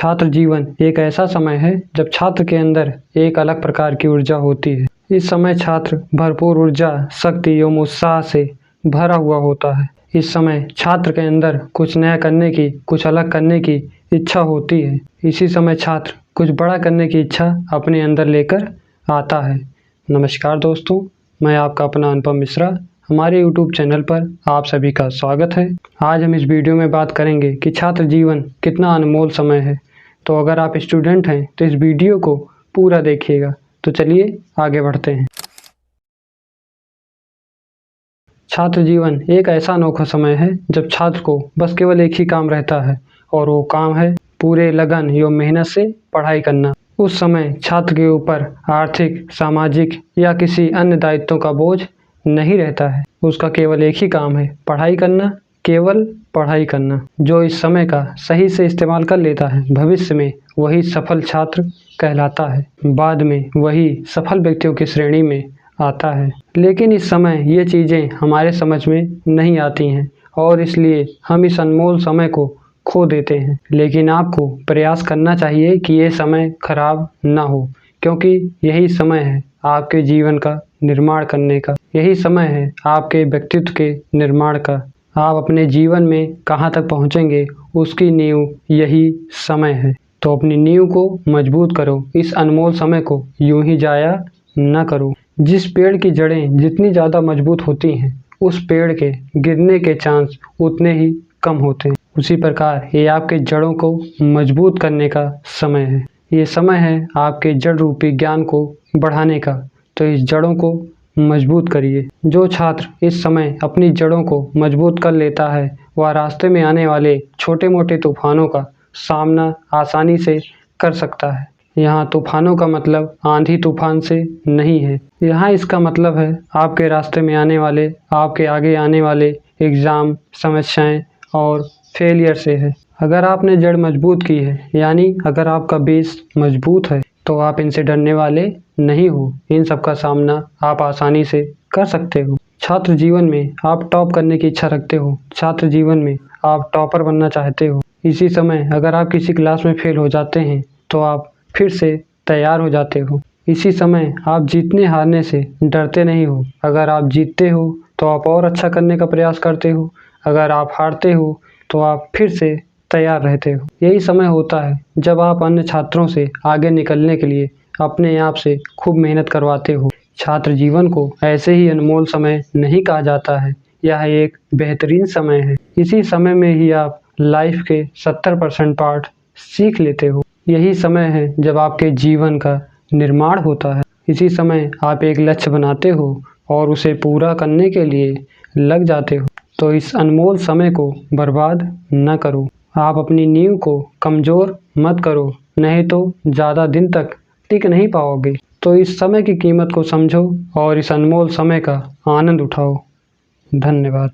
छात्र जीवन एक ऐसा समय है जब छात्र के अंदर एक अलग प्रकार की ऊर्जा होती है। इस समय छात्र भरपूर ऊर्जा, शक्ति एवं उत्साह से भरा हुआ होता है। इस समय छात्र के अंदर कुछ नया करने की, कुछ अलग करने की इच्छा होती है। इसी समय छात्र कुछ बड़ा करने की इच्छा अपने अंदर लेकर आता है। नमस्कार दोस्तों, मैं आपका अपना अनुपम मिश्रा। हमारे YouTube चैनल पर आप सभी का स्वागत है। आज हम इस वीडियो में बात करेंगे कि छात्र जीवन कितना अनमोल समय है। तो अगर आप स्टूडेंट हैं तो इस वीडियो को पूरा देखिएगा। तो चलिए आगे बढ़ते हैं। छात्र जीवन एक ऐसा अनोखा समय है जब छात्र को बस केवल एक ही काम रहता है और वो काम है पूरे लगन एवं मेहनत से पढ़ाई करना। उस समय छात्र के ऊपर आर्थिक, सामाजिक या किसी अन्य दायित्वों का बोझ नहीं रहता है। उसका केवल एक ही काम है, पढ़ाई करना, केवल पढ़ाई करना। जो इस समय का सही से इस्तेमाल कर लेता है, भविष्य में वही सफल छात्र कहलाता है। बाद में वही सफल व्यक्तियों की श्रेणी में आता है। लेकिन इस समय ये चीज़ें हमारे समझ में नहीं आती हैं और इसलिए हम इस अनमोल समय को खो देते हैं। लेकिन आपको प्रयास करना चाहिए कि ये समय खराब ना हो, क्योंकि यही समय है आपके जीवन का निर्माण करने का। यही समय है आपके व्यक्तित्व के निर्माण का। आप अपने जीवन में कहाँ तक पहुँचेंगे, उसकी नींव यही समय है। तो अपनी नींव को मजबूत करो। इस अनमोल समय को यूं ही जाया न करो। जिस पेड़ की जड़ें जितनी ज़्यादा मजबूत होती हैं, उस पेड़ के गिरने के चांस उतने ही कम होते हैं। उसी प्रकार ये आपके जड़ों को मजबूत करने का समय है। ये समय है आपके जड़ रूपी ज्ञान को बढ़ाने का। तो इस जड़ों को मजबूत करिए। जो छात्र इस समय अपनी जड़ों को मजबूत कर लेता है, वह रास्ते में आने वाले छोटे मोटे तूफानों का सामना आसानी से कर सकता है। यहाँ तूफानों का मतलब आंधी तूफान से नहीं है। यहाँ इसका मतलब है आपके रास्ते में आने वाले, आपके आगे आने वाले एग्ज़ाम, समस्याएं और फेलियर से है। अगर आपने जड़ मजबूत की है, यानी अगर आपका बेस मजबूत है, तो आप इनसे डरने वाले नहीं हो। इन सब का सामना आप आसानी से कर सकते हो। छात्र जीवन में आप टॉप करने की इच्छा रखते हो। छात्र जीवन में आप टॉपर बनना चाहते हो। इसी समय अगर आप किसी क्लास में फेल हो जाते हैं तो आप फिर से तैयार हो जाते हो। इसी समय आप जीतने हारने से डरते नहीं हो। अगर आप जीतते हो तो आप और अच्छा करने का प्रयास करते हो। अगर आप हारते हो तो आप फिर से तैयार रहते हो। यही समय होता है जब आप अन्य छात्रों से आगे निकलने के लिए अपने आप से खूब मेहनत करवाते हो। छात्र जीवन को ऐसे ही अनमोल समय नहीं कहा जाता है। यह एक बेहतरीन समय है। इसी समय में ही आप लाइफ के 70% पार्ट सीख लेते हो। यही समय है जब आपके जीवन का निर्माण होता है। इसी समय आप एक लक्ष्य बनाते हो और उसे पूरा करने के लिए लग जाते हो। तो इस अनमोल समय को बर्बाद न करो। आप अपनी नींव को कमज़ोर मत करो, नहीं तो ज़्यादा दिन तक टिक नहीं पाओगे। तो इस समय की कीमत को समझो और इस अनमोल समय का आनंद उठाओ। धन्यवाद।